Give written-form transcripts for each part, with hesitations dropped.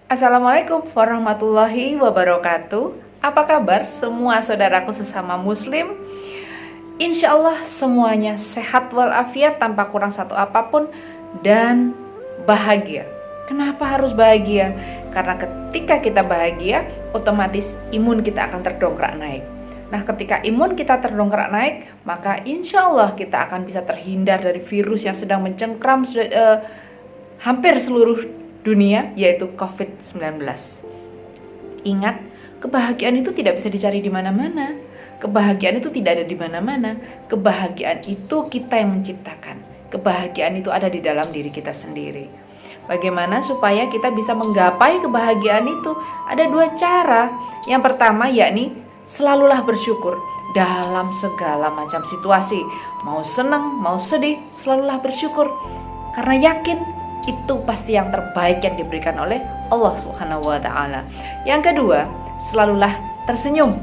Assalamualaikum warahmatullahi wabarakatuh. Apa kabar semua saudaraku sesama muslim? Insya Allah semuanya sehat walafiat tanpa kurang satu apapun dan bahagia. Kenapa harus bahagia? Karena ketika kita bahagia, otomatis imun kita akan terdongkrak naik. Nah, ketika imun kita terdongkrak naik, maka insya Allah kita akan bisa terhindar dari virus yang sedang mencengkram hampir seluruh dunia, yaitu COVID-19. Ingat, kebahagiaan itu tidak bisa dicari di mana-mana. Kebahagiaan itu tidak ada di mana-mana. Kebahagiaan itu kita yang menciptakan. Kebahagiaan itu ada di dalam diri kita sendiri. Bagaimana supaya kita bisa menggapai kebahagiaan itu? Ada dua cara. Yang pertama yakni selalulah bersyukur dalam segala macam situasi. Mau senang, mau sedih, selalulah bersyukur. Karena yakin itu pasti yang terbaik yang diberikan oleh Allah Subhanahu wa Ta'ala. Yang kedua, selalulah tersenyum.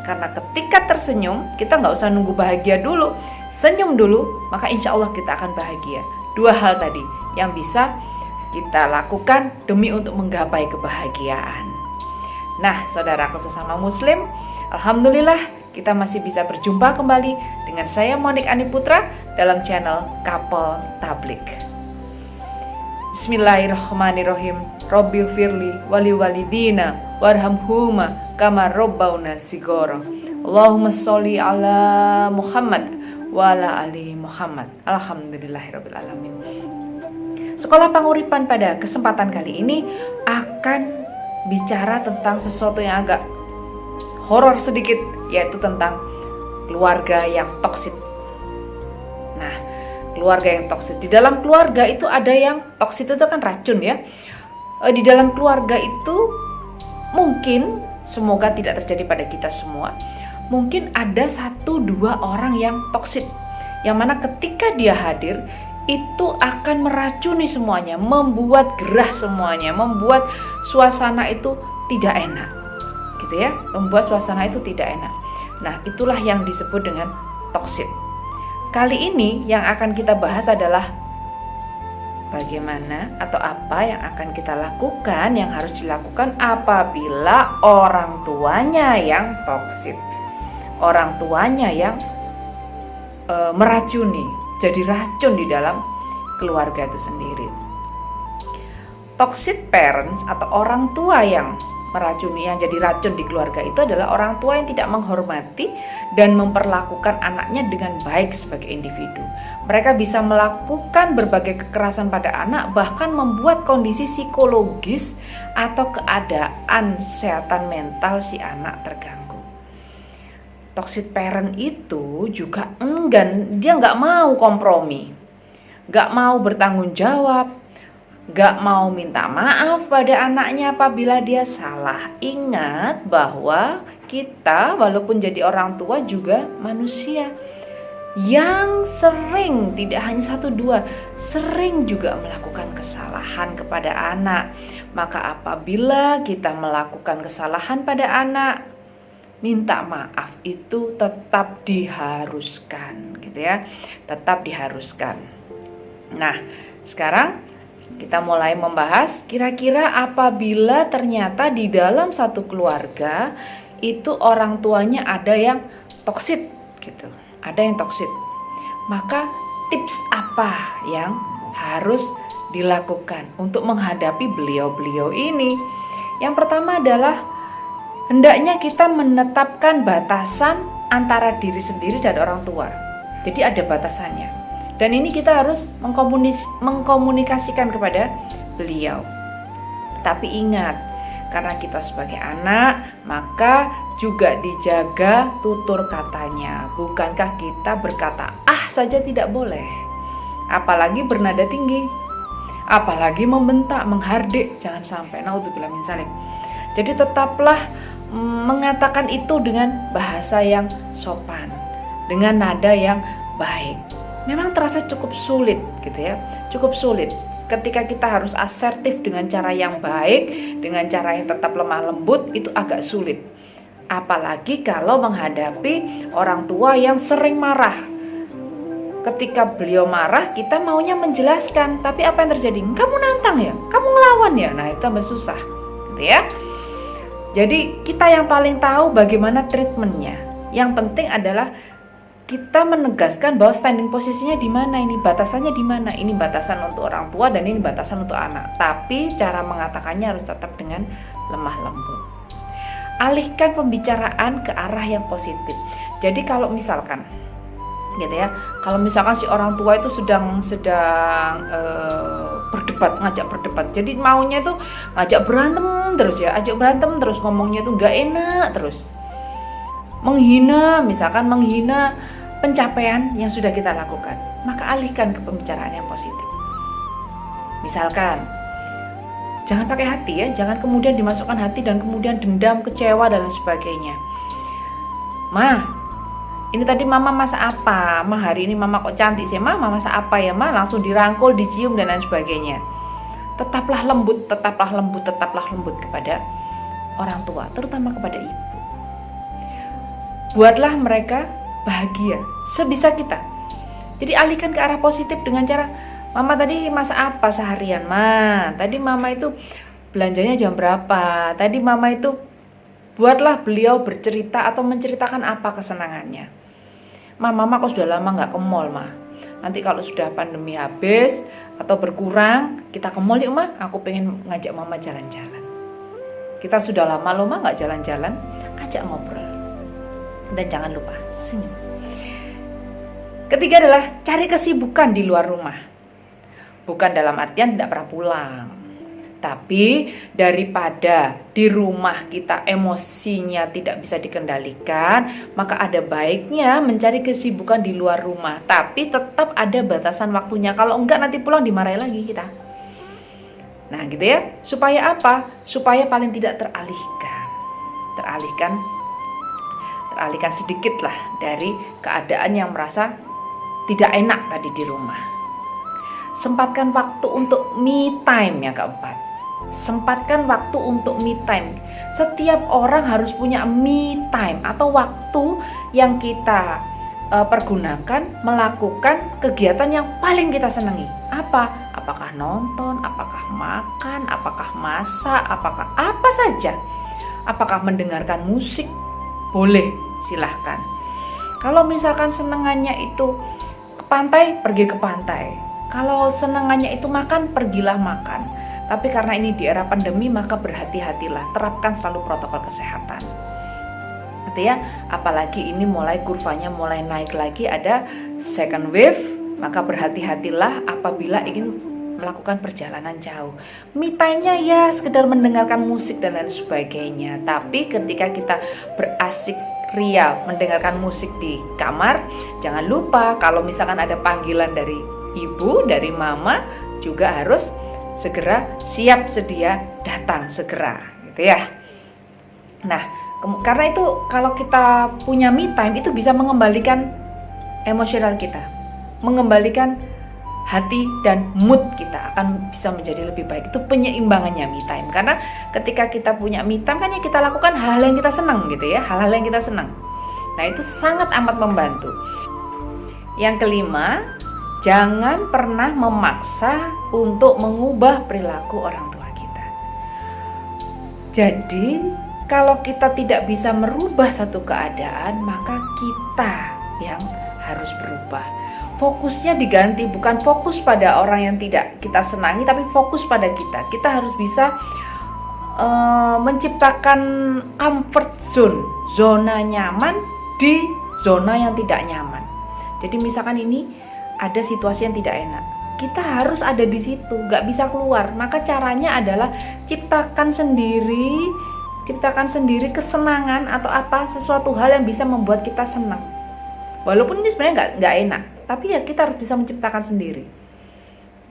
Karena ketika tersenyum, kita nggak usah nunggu bahagia dulu. Senyum dulu, maka insya Allah kita akan bahagia. Dua hal tadi yang bisa kita lakukan demi untuk menggapai kebahagiaan. Nah, saudaraku sesama muslim, alhamdulillah kita masih bisa berjumpa kembali dengan saya Monik Ani Putra dalam channel Couple Tablik. Bismillahirrahmanirrahim. Robbighfirli wali walidina warhamhuma kama rabbauna sigara. Allahumma sholli ala Muhammad wa ala ali Muhammad. Alhamdulillahirabbil alamin. Sekolah Panguripan pada kesempatan kali ini akan bicara tentang sesuatu yang agak horor sedikit, yaitu tentang keluarga yang toksik. Nah, keluarga yang toksik. Di dalam keluarga itu ada yang toksik, itu kan racun ya. Di dalam keluarga itu mungkin, semoga tidak terjadi pada kita semua, mungkin ada 1-2 orang yang toksik, yang mana ketika dia hadir itu akan meracuni semuanya, membuat gerah semuanya, membuat suasana itu tidak enak, gitu ya, membuat suasana itu tidak enak. Nah, itulah yang disebut dengan toksik. Kali ini yang akan kita bahas adalah bagaimana atau apa yang akan kita lakukan, yang harus dilakukan apabila orang tuanya yang toksik, orang tuanya yang meracuni, jadi racun di dalam keluarga itu sendiri. Toxic parents atau orang tua yang meracuni, yang jadi racun di keluarga itu adalah orang tua yang tidak menghormati dan memperlakukan anaknya dengan baik sebagai individu. Mereka bisa melakukan berbagai kekerasan pada anak, bahkan membuat kondisi psikologis atau keadaan kesehatan mental si anak terganggu. Toxic parent itu juga enggan, dia nggak mau kompromi, nggak mau bertanggung jawab, gak mau minta maaf pada anaknya apabila dia salah. Ingat bahwa kita walaupun jadi orang tua juga manusia yang sering, tidak hanya 1-2, sering juga melakukan kesalahan kepada anak. Maka apabila kita melakukan kesalahan pada anak, minta maaf itu tetap diharuskan, gitu ya, tetap diharuskan. Nah, sekarang kita mulai membahas kira-kira apabila ternyata di dalam satu keluarga itu orang tuanya ada yang toksik gitu, ada yang toksik. Maka tips apa yang harus dilakukan untuk menghadapi beliau-beliau ini? Yang pertama adalah hendaknya kita menetapkan batasan antara diri sendiri dan orang tua. Jadi ada batasannya. Dan ini kita harus mengkomunikasikan kepada beliau. Tapi ingat, karena kita sebagai anak, maka juga dijaga tutur katanya. Bukankah kita berkata ah saja tidak boleh, apalagi bernada tinggi, apalagi membentak, menghardik, jangan sampai. Naudzubillah min dzalik. Jadi tetaplah mengatakan itu dengan bahasa yang sopan, dengan nada yang baik. Memang terasa cukup sulit gitu ya, cukup sulit ketika kita harus asertif dengan cara yang baik, dengan cara yang tetap lemah lembut, itu agak sulit. Apalagi kalau menghadapi orang tua yang sering marah. Ketika beliau marah, kita maunya menjelaskan, tapi apa yang terjadi? Kamu nantang ya? Kamu ngelawan ya? Nah, itu tambah susah. gitu ya. Jadi kita yang paling tahu bagaimana treatmentnya. Yang penting adalah kita menegaskan bahwa standing posisinya di mana, ini batasannya di mana, ini batasan untuk orang tua dan ini batasan untuk anak. Tapi cara mengatakannya harus tetap dengan lemah lembut. Alihkan pembicaraan ke arah yang positif. Jadi kalau misalkan gitu ya, kalau misalkan si orang tua itu sedang berdebat, ngajak berdebat, jadi maunya itu ngajak berantem terus ya, ajak berantem terus, ngomongnya itu nggak enak terus, menghina, misalkan menghina pencapaian yang sudah kita lakukan, maka alihkan ke pembicaraan yang positif. Misalkan jangan pakai hati ya, jangan kemudian dimasukkan hati dan kemudian dendam, kecewa dan lain sebagainya. Ini tadi mama masak apa? Hari ini mama kok cantik sih, mama masak apa ya, langsung dirangkul, dicium dan lain sebagainya. Tetaplah lembut, tetaplah lembut, tetaplah lembut kepada orang tua, terutama kepada ibu. Buatlah mereka bahagia sebisa kita. Jadi alihkan ke arah positif dengan cara, mama tadi masak apa seharian, tadi mama itu belanjanya jam berapa, tadi mama itu, buatlah beliau bercerita atau menceritakan apa kesenangannya. Mama kok sudah lama nggak ke mall, nanti kalau sudah pandemi habis atau berkurang kita ke mall yuk, aku pengen ngajak mama jalan-jalan. Kita sudah lama loh nggak jalan-jalan, ajak ngobrol. Dan jangan lupa senyum. Ketiga adalah cari kesibukan di luar rumah. Bukan dalam artian tidak pernah pulang, tapi daripada di rumah kita emosinya tidak bisa dikendalikan, maka ada baiknya mencari kesibukan di luar rumah, tapi tetap ada batasan waktunya. Kalau enggak nanti pulang dimarahi lagi kita. Nah gitu ya, supaya apa? Supaya paling tidak teralihkan sedikit lah dari keadaan yang merasa tidak enak tadi di rumah. Sempatkan waktu untuk me time, yang keempat. Sempatkan waktu untuk me time. Setiap orang harus punya me time atau waktu yang kita pergunakan melakukan kegiatan yang paling kita senangi. Apakah nonton, apakah makan, apakah masak, apakah apa saja. Apakah mendengarkan musik? Boleh, silahkan. Kalau misalkan senangannya itu ke pantai, pergi ke pantai. Kalau senangannya itu makan, pergilah makan. Tapi karena ini di era pandemi, maka berhati-hatilah, terapkan selalu protokol kesehatan. Gitu ya, apalagi ini kurvanya mulai naik lagi, ada second wave, maka berhati-hatilah apabila ingin melakukan perjalanan jauh. Me time-nya ya sekedar mendengarkan musik dan lain sebagainya. Tapi ketika kita berasik ria mendengarkan musik di kamar, jangan lupa kalau misalkan ada panggilan dari ibu, dari mama, juga harus segera siap sedia datang segera, gitu ya. Nah, karena itu kalau kita punya me time itu bisa mengembalikan emosional kita, mengembalikan hati dan mood kita akan bisa menjadi lebih baik. Itu penyeimbangannya me time. Karena ketika kita punya me time kan yang kita lakukan hal-hal yang kita senang gitu ya, hal-hal yang kita senang. Nah, itu sangat amat membantu. Yang kelima, jangan pernah memaksa untuk mengubah perilaku orang tua kita. Jadi, kalau kita tidak bisa merubah satu keadaan, maka kita yang harus berubah. Fokusnya diganti, bukan fokus pada orang yang tidak kita senangi, tapi fokus pada kita. Kita harus bisa menciptakan comfort zone, zona nyaman di zona yang tidak nyaman. Jadi misalkan ini ada situasi yang tidak enak, kita harus ada di situ, nggak bisa keluar. Maka caranya adalah ciptakan sendiri kesenangan atau sesuatu hal yang bisa membuat kita senang. Walaupun ini sebenarnya nggak enak, tapi ya kita harus bisa menciptakan sendiri.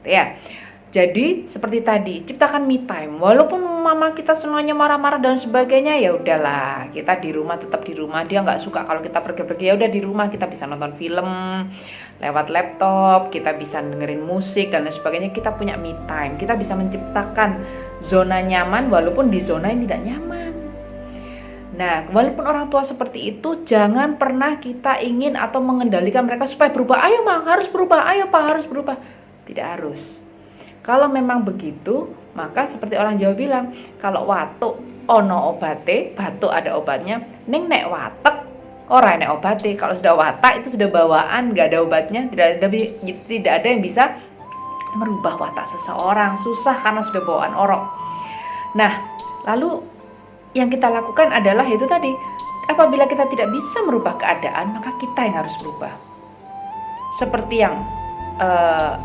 Ya, jadi seperti tadi, ciptakan me time. Walaupun mama kita semuanya marah-marah dan sebagainya, ya udahlah, kita di rumah, tetap di rumah. Dia nggak suka kalau kita pergi-pergi, ya udah di rumah kita bisa nonton film lewat laptop, kita bisa dengerin musik dan lain sebagainya. Kita punya me time, kita bisa menciptakan zona nyaman walaupun di zona yang tidak nyaman. Nah, walaupun orang tua seperti itu, jangan pernah kita ingin atau mengendalikan mereka supaya berubah. Ayo Ma, harus berubah, ayo Pak, harus berubah. Tidak harus. Kalau memang begitu, Maka seperti orang Jawa bilang, kalau watuk ono obate, batuk ada obatnya, ning nek watek ora nek obate. Kalau sudah watak itu sudah bawaan, nggak ada obatnya, tidak ada yang bisa merubah watak seseorang, susah karena sudah bawaan orok. Nah, lalu yang kita lakukan adalah itu tadi, apabila kita tidak bisa merubah keadaan, maka kita yang harus berubah. Seperti yang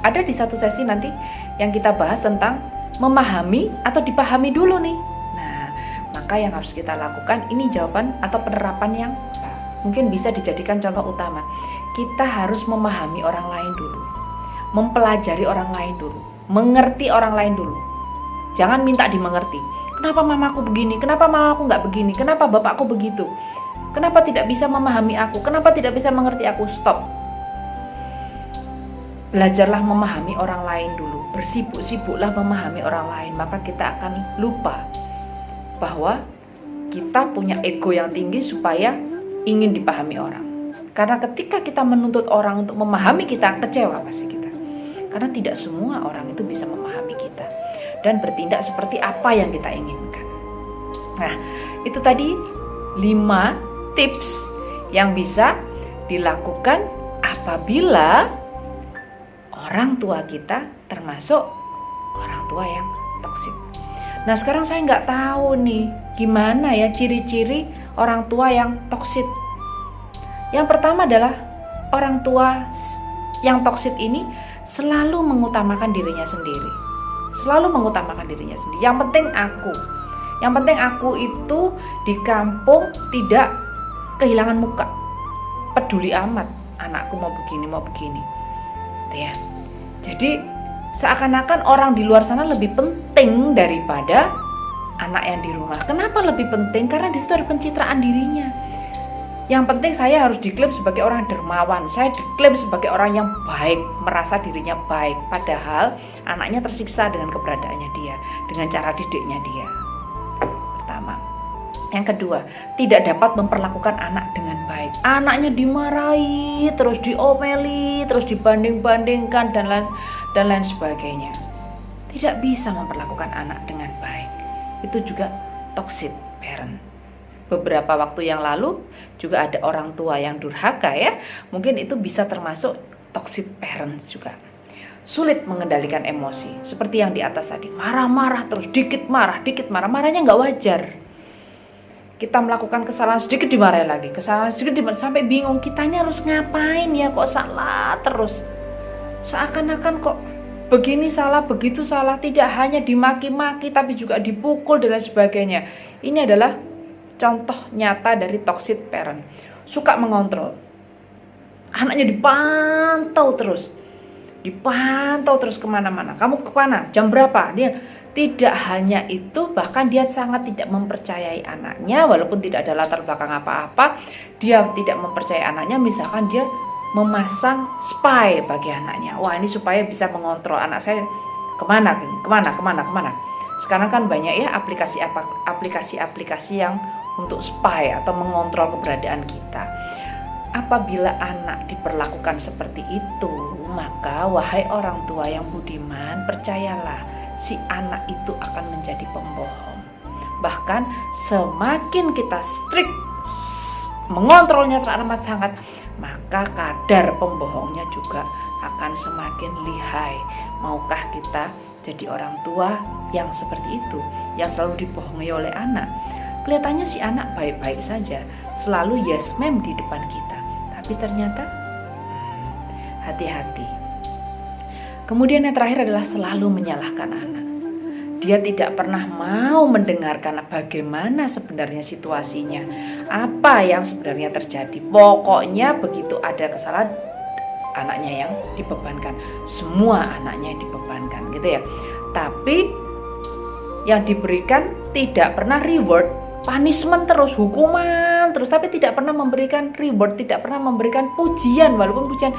ada di satu sesi nanti yang kita bahas tentang memahami atau dipahami dulu nih. Nah, maka yang harus kita lakukan, ini jawaban atau penerapan yang mungkin bisa dijadikan contoh utama. Kita harus memahami orang lain dulu, mempelajari orang lain dulu, mengerti orang lain dulu. Jangan minta dimengerti. Kenapa mamaku begini? Kenapa mamaku nggak begini? Kenapa bapakku begitu? Kenapa tidak bisa memahami aku? Kenapa tidak bisa mengerti aku? Stop. Belajarlah memahami orang lain dulu. Bersibuk-sibuklah memahami orang lain. Maka kita akan lupa bahwa kita punya ego yang tinggi supaya ingin dipahami orang. Karena ketika kita menuntut orang untuk memahami kita, kecewa pasti kita. Karena tidak semua orang itu bisa memahami kita dan bertindak seperti apa yang kita inginkan. Nah, itu tadi 5 tips yang bisa dilakukan apabila orang tua kita termasuk orang tua yang toksik. Nah, sekarang saya nggak tahu nih gimana ya ciri-ciri orang tua yang toksik. Yang pertama adalah orang tua yang toksik ini selalu mengutamakan dirinya sendiri. Selalu mengutamakan dirinya sendiri. Yang penting aku itu di kampung tidak kehilangan muka. Peduli amat anakku mau begini. Ya. Jadi seakan-akan orang di luar sana lebih penting daripada anak yang di rumah. Kenapa lebih penting? Karena di situ ada pencitraan dirinya. Yang penting saya harus diklaim sebagai orang dermawan. Saya diklaim sebagai orang yang baik, merasa dirinya baik. Padahal anaknya tersiksa dengan keberadaannya dia, dengan cara didiknya dia. Pertama. Yang kedua, tidak dapat memperlakukan anak dengan baik. Anaknya dimarahi, terus diomeli, terus dibanding-bandingkan dan lain sebagainya. Tidak bisa memperlakukan anak dengan baik. Itu juga toxic parent. Beberapa waktu yang lalu juga ada orang tua yang durhaka ya. Mungkin itu bisa termasuk toxic parents juga. Sulit mengendalikan emosi. Seperti yang di atas tadi. Marah-marah terus, dikit marah. Marahnya nggak wajar. Kita melakukan kesalahan sedikit dimarahin lagi. Kesalahan sedikit dimarahin sampai bingung. Kita ini harus ngapain ya kok salah terus. Seakan-akan kok begini salah, begitu salah. Tidak hanya dimaki-maki tapi juga dipukul dan lain sebagainya. Ini adalah contoh nyata dari toxic parent. Suka mengontrol. Anaknya dipantau terus kemana-mana. Kamu kemana? Jam berapa? Dia tidak hanya itu, bahkan dia sangat tidak mempercayai anaknya. Walaupun tidak ada latar belakang apa-apa, dia tidak mempercayai anaknya. Misalkan dia memasang spy bagi anaknya. Wah, ini supaya bisa mengontrol anak saya kemana. Sekarang kan banyak ya aplikasi-aplikasi yang untuk spy atau mengontrol keberadaan kita. Apabila anak diperlakukan seperti itu, maka wahai orang tua yang budiman, percayalah si anak itu akan menjadi pembohong. Bahkan semakin kita strict mengontrolnya teramat sangat, maka kadar pembohongnya juga akan semakin lihai. Maukah kita jadi orang tua yang seperti itu, yang selalu dibohongi oleh anak? Kelihatannya si anak baik-baik saja, selalu yes ma'am di depan kita, tapi ternyata hati-hati. Kemudian yang terakhir adalah selalu menyalahkan anak. Dia tidak pernah mau mendengarkan bagaimana sebenarnya situasinya, apa yang sebenarnya terjadi. Pokoknya begitu ada kesalahan, anaknya yang dibebankan. Semua anaknya yang dibebankan gitu ya. Tapi yang diberikan tidak pernah reward, punishment terus, hukuman terus, tapi tidak pernah memberikan reward, tidak pernah memberikan pujian. Walaupun pujian,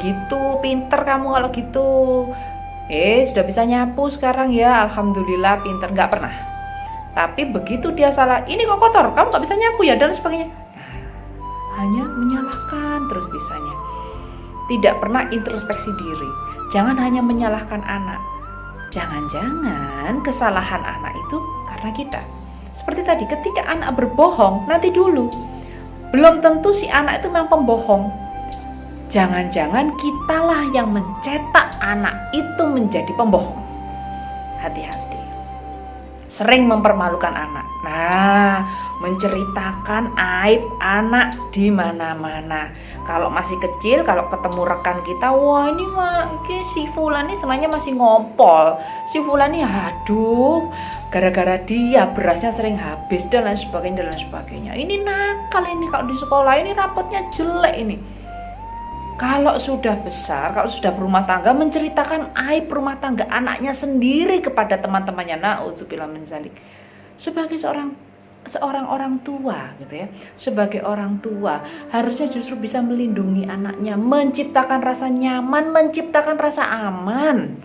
gitu, pinter kamu kalau gitu, sudah bisa nyapu sekarang ya, alhamdulillah pinter, nggak pernah. Tapi begitu dia salah, ini kok kotor, kamu nggak bisa nyapu ya, dan sebagainya. Hanya menyalahkan terus bisanya. Tidak pernah introspeksi diri. Jangan hanya menyalahkan anak, Jangan-jangan kesalahan anak itu karena kita. Seperti tadi, ketika anak berbohong, nanti dulu. Belum tentu si anak itu memang pembohong. Jangan-jangan kitalah yang mencetak anak itu menjadi pembohong. Hati-hati. Sering mempermalukan anak. Nah, menceritakan aib anak di mana-mana. Kalau masih kecil, kalau ketemu rekan kita, wah ini si Fulan ini sebenarnya masih ngompol. Si Fulan ini aduh, gara-gara dia berasnya sering habis dan lain sebagainya. Ini nakal ini, kalau di sekolah ini rapotnya jelek ini. Kalau sudah besar, kalau sudah berumah tangga, menceritakan aib rumah tangga anaknya sendiri kepada teman-temannya, na'udzubillah min dzalik. Sebagai seorang orang tua gitu ya, sebagai orang tua harusnya justru bisa melindungi anaknya, menciptakan rasa nyaman, menciptakan rasa aman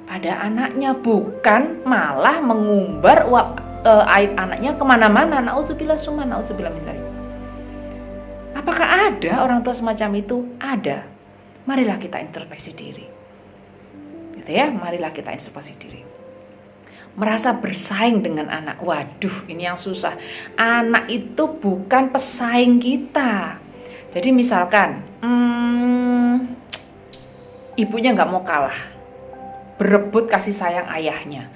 pada anaknya, bukan malah mengumbar aib anaknya kemana-mana. Na'udzubillah summa na'udzubillah min dzalik. Apakah ada orang tua semacam itu? Ada. Marilah kita introspeksi diri, gitu ya, marilah kita introspeksi diri. Merasa bersaing dengan anak, waduh ini yang susah. Anak itu bukan pesaing kita. Jadi misalkan ibunya gak mau kalah, berebut kasih sayang ayahnya.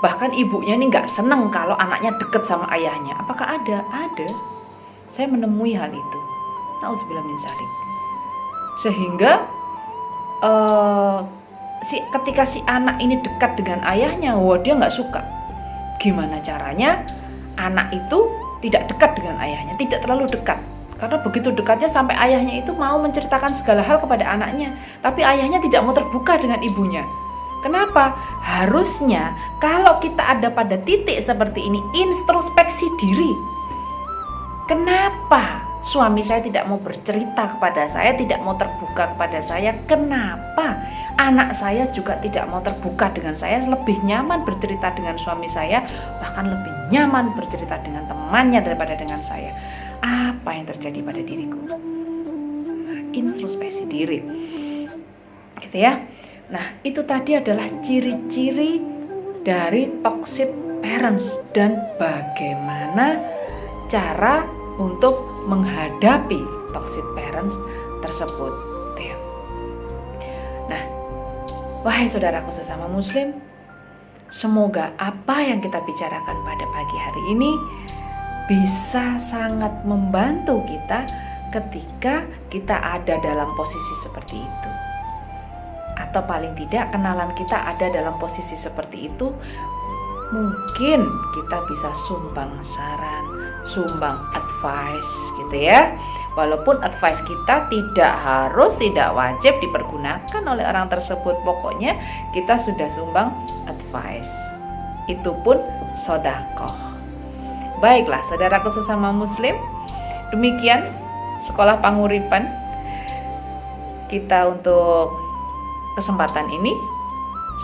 Bahkan ibunya ini gak seneng kalau anaknya deket sama ayahnya. Apakah ada? Ada. Saya menemui hal itu. Na'udzubillah min dzalik. Sehingga ketika si anak ini dekat dengan ayahnya, dia nggak suka. Gimana caranya anak itu tidak dekat dengan ayahnya, tidak terlalu dekat. Karena begitu dekatnya sampai ayahnya itu mau menceritakan segala hal kepada anaknya, tapi ayahnya tidak mau terbuka dengan ibunya. Kenapa? Harusnya kalau kita ada pada titik seperti ini, introspeksi diri. Kenapa suami saya tidak mau bercerita kepada saya, tidak mau terbuka kepada saya? Kenapa anak saya juga tidak mau terbuka dengan saya, lebih nyaman bercerita dengan suami saya, bahkan lebih nyaman bercerita dengan temannya daripada dengan saya? Apa yang terjadi pada diriku? Introspeksi diri, gitu ya. Nah, itu tadi adalah ciri-ciri dari toxic parents dan bagaimana cara untuk menghadapi toxic parents tersebut. Nah, wahai saudaraku sesama muslim, semoga apa yang kita bicarakan pada pagi hari ini bisa sangat membantu kita ketika kita ada dalam posisi seperti itu. Atau paling tidak kenalan kita ada dalam posisi seperti itu, mungkin kita bisa sumbang saran, sumbang advice gitu ya. Walaupun advice kita tidak wajib dipergunakan oleh orang tersebut, pokoknya kita sudah sumbang advice. Itu pun sedekah. Baiklah saudaraku sesama muslim, demikian sekolah panguripan kita untuk kesempatan ini.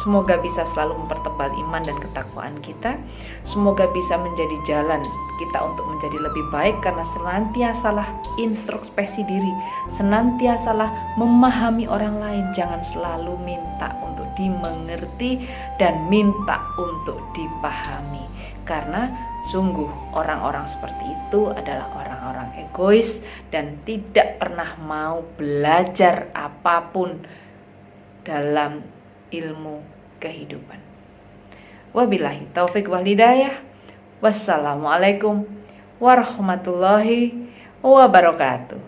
Semoga bisa selalu mempertebal iman dan ketakwaan kita. Semoga bisa menjadi jalan kita untuk menjadi lebih baik, karena senantiasalah introspeksi diri, senantiasalah memahami orang lain. Jangan selalu minta untuk dimengerti dan minta untuk dipahami, karena sungguh orang-orang seperti itu adalah orang-orang egois dan tidak pernah mau belajar apapun dalam ilmu kehidupan. Wabillahi taufik wal hidayah. Wassalamualaikum warahmatullahi wabarakatuh.